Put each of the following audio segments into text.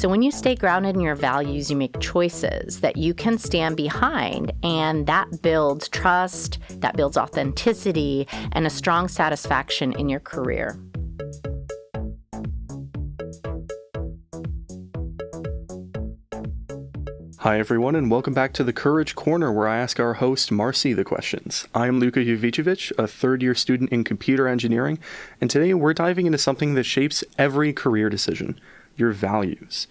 So when you stay grounded in your values, you make choices that you can stand behind, and that builds trust, that builds authenticity, and a strong satisfaction in your career. Hi everyone, and welcome back to the Courage Corner, where I ask our host Marcy the questions. I'm Luka Jovicevic, a third-year student in computer engineering, and today we're diving into something that shapes every career decision: your values.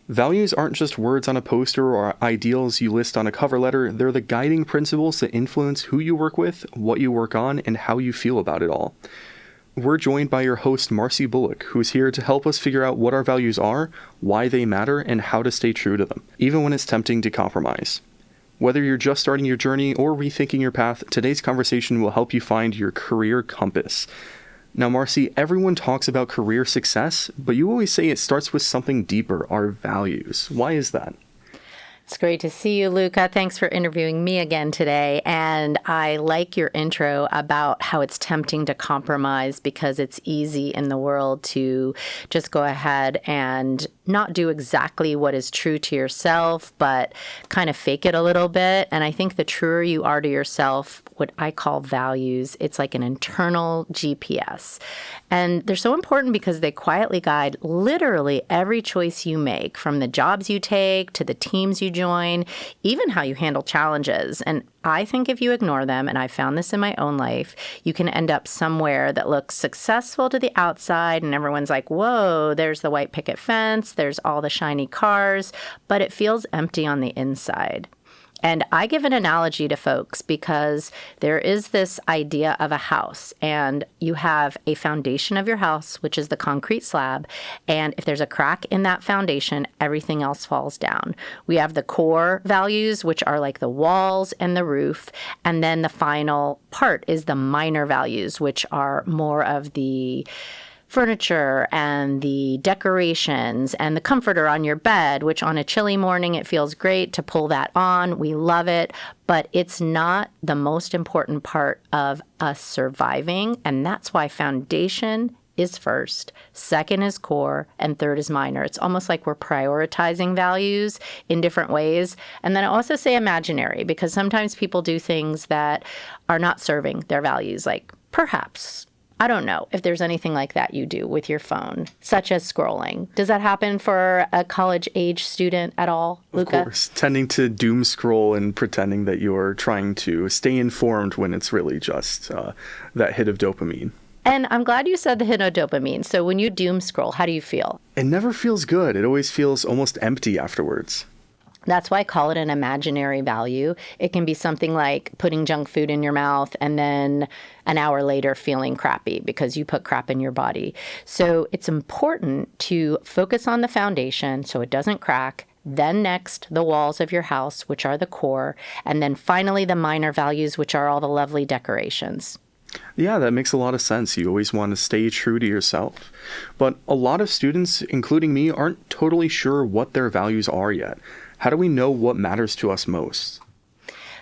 Values aren't just words on a poster or ideals you list on a cover letter. They're the guiding principles that influence who you work with, what you work on, and how you feel about it all. We're joined by your host, Marcy Bullock, who's here to help us figure out what our values are, why they matter, and how to stay true to them, even when it's tempting to compromise. Whether you're just starting your journey or rethinking your path, today's conversation will help you find your career compass. Now, Marcy, everyone talks about career success, but you always say it starts with something deeper, our values. Why is that? It's great to see you, Luka. Thanks for interviewing me again today. And I like your intro about how it's tempting to compromise, because it's easy in the world to just go ahead and not do exactly what is true to yourself, but kind of fake it a little bit. And I think the truer you are to yourself, what I call values, it's like an internal GPS. And they're so important because they quietly guide literally every choice you make, from the jobs you take to the teams you join, even how you handle challenges. And I think if you ignore them, and I found this in my own life, you can end up somewhere that looks successful to the outside, and everyone's like, whoa, there's the white picket fence, there's all the shiny cars, but it feels empty on the inside. And I give an analogy to folks because there is this idea of a house, and you have a foundation of your house, which is the concrete slab. And if there's a crack in that foundation, everything else falls down. We have the core values, which are like the walls and the roof. And then the final part is the minor values, which are more of the furniture and the decorations and the comforter on your bed, which on a chilly morning, it feels great to pull that on. We love it, but it's not the most important part of us surviving. And that's why foundation is first, second is core, and third is minor. It's almost like we're prioritizing values in different ways. And then I also say imaginary, because sometimes people do things that are not serving their values, like perhaps, I don't know if there's anything like that you do with your phone, such as scrolling. Does that happen for a college-age student at all, Luka? Of course, tending to doom scroll and pretending that you're trying to stay informed when it's really just that hit of dopamine. And I'm glad you said the hit of dopamine. So when you doom scroll, how do you feel? It never feels good. It always feels almost empty afterwards. That's why I call it an imaginary value. It can be something like putting junk food in your mouth and then an hour later feeling crappy because you put crap in your body. So it's important to focus on the foundation so it doesn't crack. Then next, the walls of your house, which are the core. And then finally, the minor values, which are all the lovely decorations. Yeah, that makes a lot of sense. You always want to stay true to yourself. But a lot of students, including me, aren't totally sure what their values are yet. How do we know what matters to us most?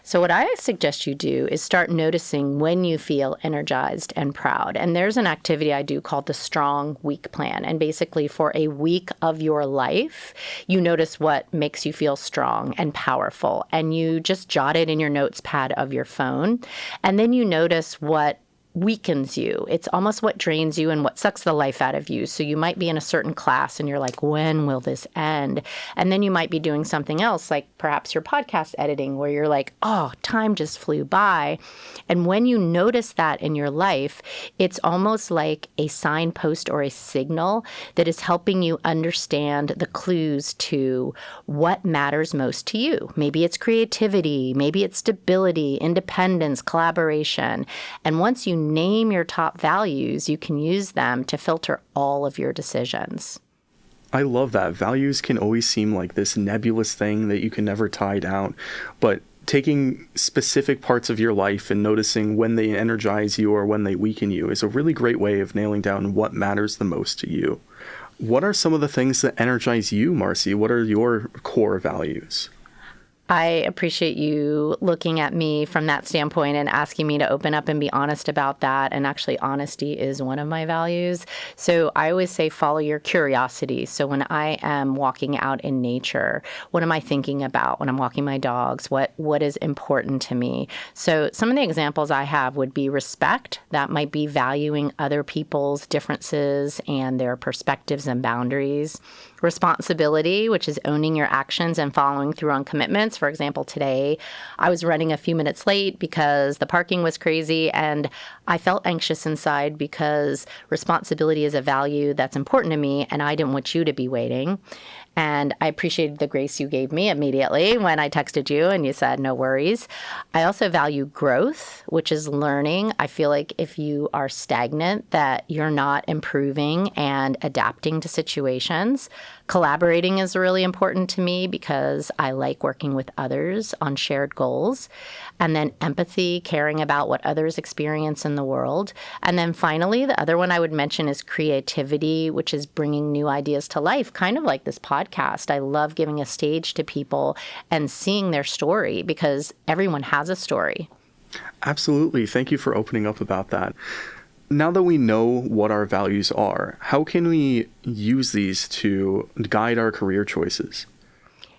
So what I suggest you do is start noticing when you feel energized and proud. And there's an activity I do called the Strong Week Plan. And basically for a week of your life, you notice what makes you feel strong and powerful. And you just jot it in your notes pad of your phone. And then you notice what weakens you. It's almost what drains you and what sucks the life out of you. So you might be in a certain class and you're like, when will this end? And then you might be doing something else, like perhaps your podcast editing, where you're like, oh, time just flew by. And when you notice that in your life, it's almost like a signpost or a signal that is helping you understand the clues to what matters most to you. Maybe it's creativity, maybe it's stability, independence, collaboration. And once you name your top values, you can use them to filter all of your decisions. I love that. Values can always seem like this nebulous thing that you can never tie down, but taking specific parts of your life and noticing when they energize you or when they weaken you is a really great way of nailing down what matters the most to you. What are some of the things that energize you, Marcy? What are your core values? I appreciate you looking at me from that standpoint and asking me to open up and be honest about that. And actually, honesty is one of my values. So I always say follow your curiosity. So when I am walking out in nature, what am I thinking about when I'm walking my dogs? What is important to me? So some of the examples I have would be respect. That might be valuing other people's differences and their perspectives and boundaries. Responsibility, which is owning your actions and following through on commitments. For example, today I was running a few minutes late because the parking was crazy and I felt anxious inside because responsibility is a value that's important to me and I didn't want you to be waiting. And I appreciated the grace you gave me immediately when I texted you and you said, no worries. I also value growth, which is learning. I feel like if you are stagnant, that you're not improving and adapting to situations. Collaborating is really important to me because I like working with others on shared goals. And then empathy, caring about what others experience in the world. And then finally, the other one I would mention is creativity, which is bringing new ideas to life, kind of like this podcast. I love giving a stage to people and seeing their story because everyone has a story. Absolutely. Thank you for opening up about that. Now that we know what our values are, how can we use these to guide our career choices?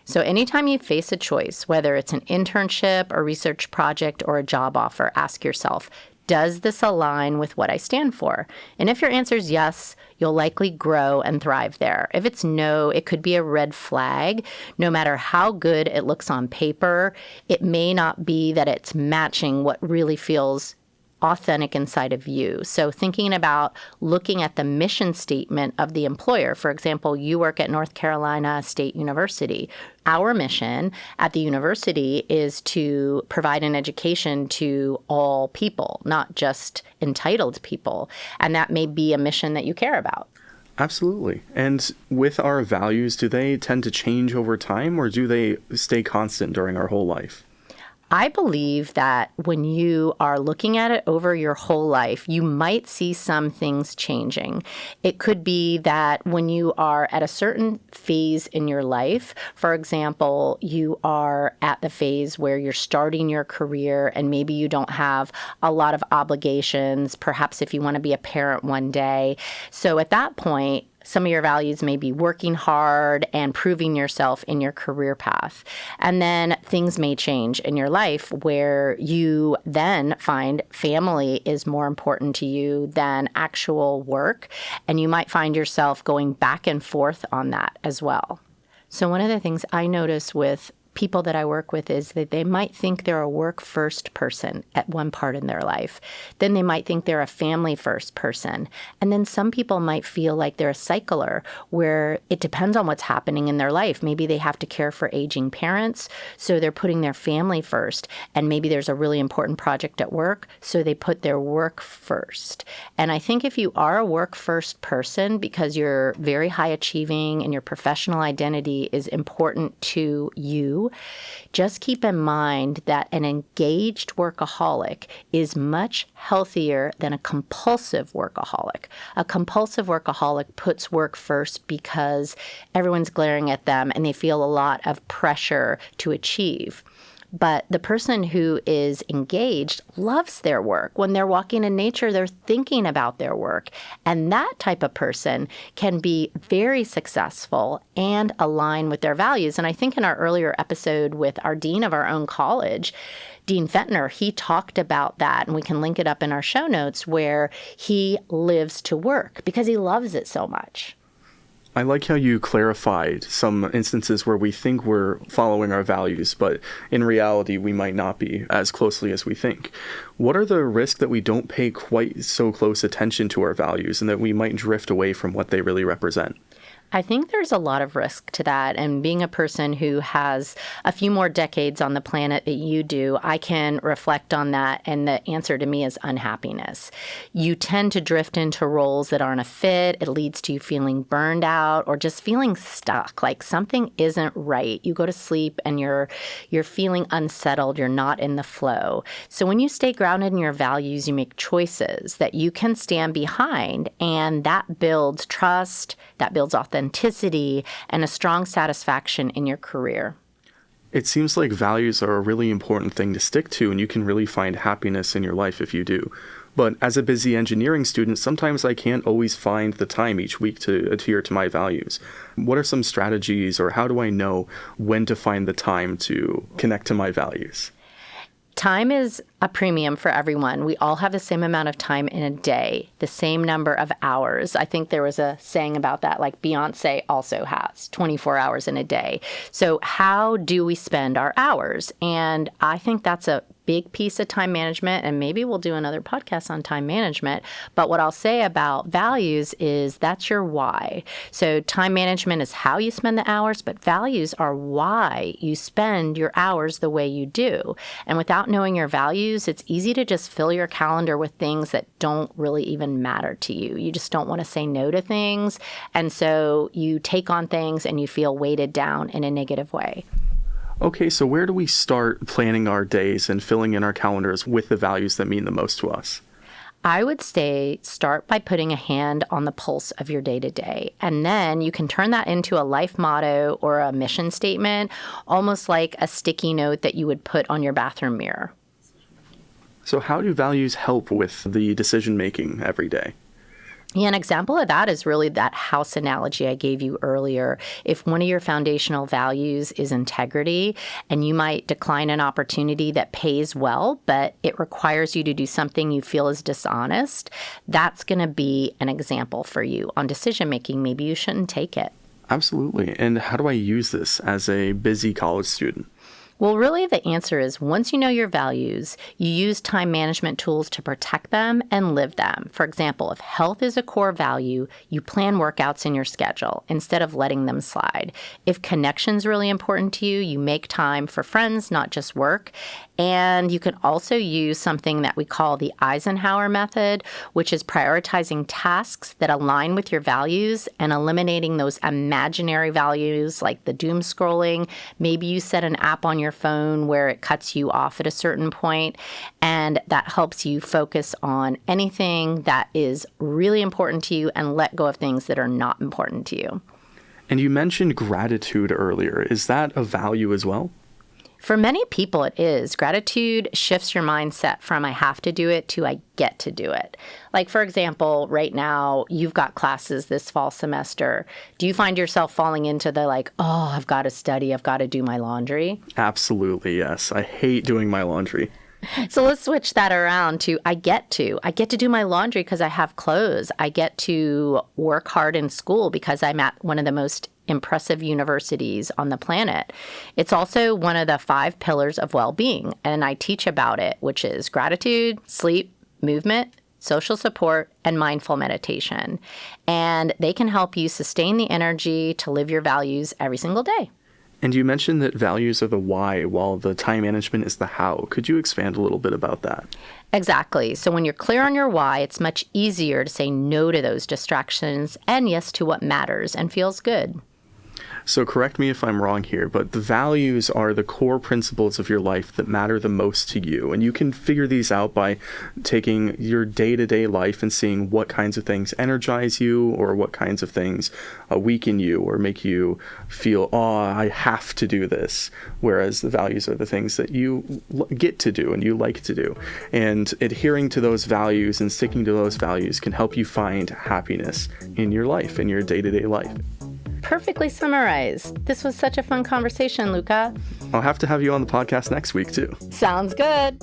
So anytime you face a choice, whether it's an internship, a research project, or a job offer, ask yourself, does this align with what I stand for? And if your answer is yes, you'll likely grow and thrive there. If it's no, it could be a red flag. No matter how good it looks on paper, it may not be that it's matching what really feels authentic inside of you. So thinking about looking at the mission statement of the employer. For example, you work at North Carolina State University. Our mission at the university is to provide an education to all people, not just entitled people. And that may be a mission that you care about. Absolutely. And with our values, do they tend to change over time or do they stay constant during our whole life? I believe that when you are looking at it over your whole life, you might see some things changing. It could be that when you are at a certain phase in your life, for example, you are at the phase where you're starting your career and maybe you don't have a lot of obligations, perhaps if you want to be a parent one day. So at that point, some of your values may be working hard and proving yourself in your career path. And then things may change in your life where you then find family is more important to you than actual work. And you might find yourself going back and forth on that as well. So one of the things I notice with people that I work with is that they might think they're a work-first person at one part in their life. Then they might think they're a family-first person. And then some people might feel like they're a cycler, where it depends on what's happening in their life. Maybe they have to care for aging parents, so they're putting their family first. And maybe there's a really important project at work, so they put their work first. And I think if you are a work-first person because you're very high achieving and your professional identity is important to you, just keep in mind that an engaged workaholic is much healthier than a compulsive workaholic. A compulsive workaholic puts work first because everyone's glaring at them and they feel a lot of pressure to achieve. But the person who is engaged loves their work. When they're walking in nature, they're thinking about their work. And that type of person can be very successful and align with their values. And I think in our earlier episode with our dean of our own college, Dean Fentner, he talked about that, and we can link it up in our show notes, where he lives to work because he loves it so much. I like how you clarified some instances where we think we're following our values, but in reality, we might not be as closely as we think. What are the risks that we don't pay quite so close attention to our values and that we might drift away from what they really represent? I think there's a lot of risk to that. And being a person who has a few more decades on the planet that you do, I can reflect on that. And the answer to me is unhappiness. You tend to drift into roles that aren't a fit. It leads to you feeling burned out or just feeling stuck, like something isn't right. You go to sleep and you're feeling unsettled. You're not in the flow. So when you stay grounded in your values, you make choices that you can stand behind. And that builds trust, that builds authenticity, and a strong satisfaction in your career. It seems like values are a really important thing to stick to, and you can really find happiness in your life if you do. But as a busy engineering student, sometimes I can't always find the time each week to adhere to my values. What are some strategies, or how do I know when to find the time to connect to my values? Time is a premium for everyone. We all have the same amount of time in a day, the same number of hours. I think there was a saying about that, like Beyonce also has 24 hours in a day. So how do we spend our hours? And I think that's a big piece of time management, and maybe we'll do another podcast on time management. But what I'll say about values is that's your why. So time management is how you spend the hours, but values are why you spend your hours the way you do. And without knowing your values, it's easy to just fill your calendar with things that don't really even matter to you. You just don't want to say no to things. And so you take on things and you feel weighted down in a negative way. Okay, so where do we start planning our days and filling in our calendars with the values that mean the most to us? I would say start by putting a hand on the pulse of your day-to-day. And then you can turn that into a life motto or a mission statement, almost like a sticky note that you would put on your bathroom mirror. So how do values help with the decision-making every day? Yeah, an example of that is really that house analogy I gave you earlier. If one of your foundational values is integrity, and you might decline an opportunity that pays well, but it requires you to do something you feel is dishonest, that's going to be an example for you on decision making. Maybe you shouldn't take it. Absolutely. And how do I use this as a busy college student? Well, really, the answer is once you know your values, you use time management tools to protect them and live them. For example, if health is a core value, you plan workouts in your schedule instead of letting them slide. If connection's really important to you, you make time for friends, not just work. And you can also use something that we call the Eisenhower method, which is prioritizing tasks that align with your values and eliminating those imaginary values like the doom scrolling. Maybe you set an app on your phone where it cuts you off at a certain point, and that helps you focus on anything that is really important to you and let go of things that are not important to you. And you mentioned gratitude earlier. Is that a value as well? For many people, it is. Gratitude shifts your mindset from I have to do it to I get to do it. Like, for example, right now, you've got classes this fall semester. Do you find yourself falling into the I've got to study, I've got to do my laundry? Absolutely, yes. I hate doing my laundry. So let's switch that around to I get to do my laundry because I have clothes. I get to work hard in school because I'm at one of the most impressive universities on the planet. It's also one of the 5 pillars of well-being, and I teach about it, which is gratitude, sleep, movement, social support, and mindful meditation. And they can help you sustain the energy to live your values every single day. And you mentioned that values are the why, while the time management is the how. Could you expand a little bit about that? Exactly. So when you're clear on your why, it's much easier to say no to those distractions and yes to what matters and feels good. So correct me if I'm wrong here, but the values are the core principles of your life that matter the most to you. And you can figure these out by taking your day-to-day life and seeing what kinds of things energize you or what kinds of things weaken you or make you feel, I have to do this. Whereas the values are the things that you get to do and you like to do. And adhering to those values and sticking to those values can help you find happiness in your life, in your day-to-day life. Perfectly summarized. This was such a fun conversation, Luca. I'll have to have you on the podcast next week, too. Sounds good.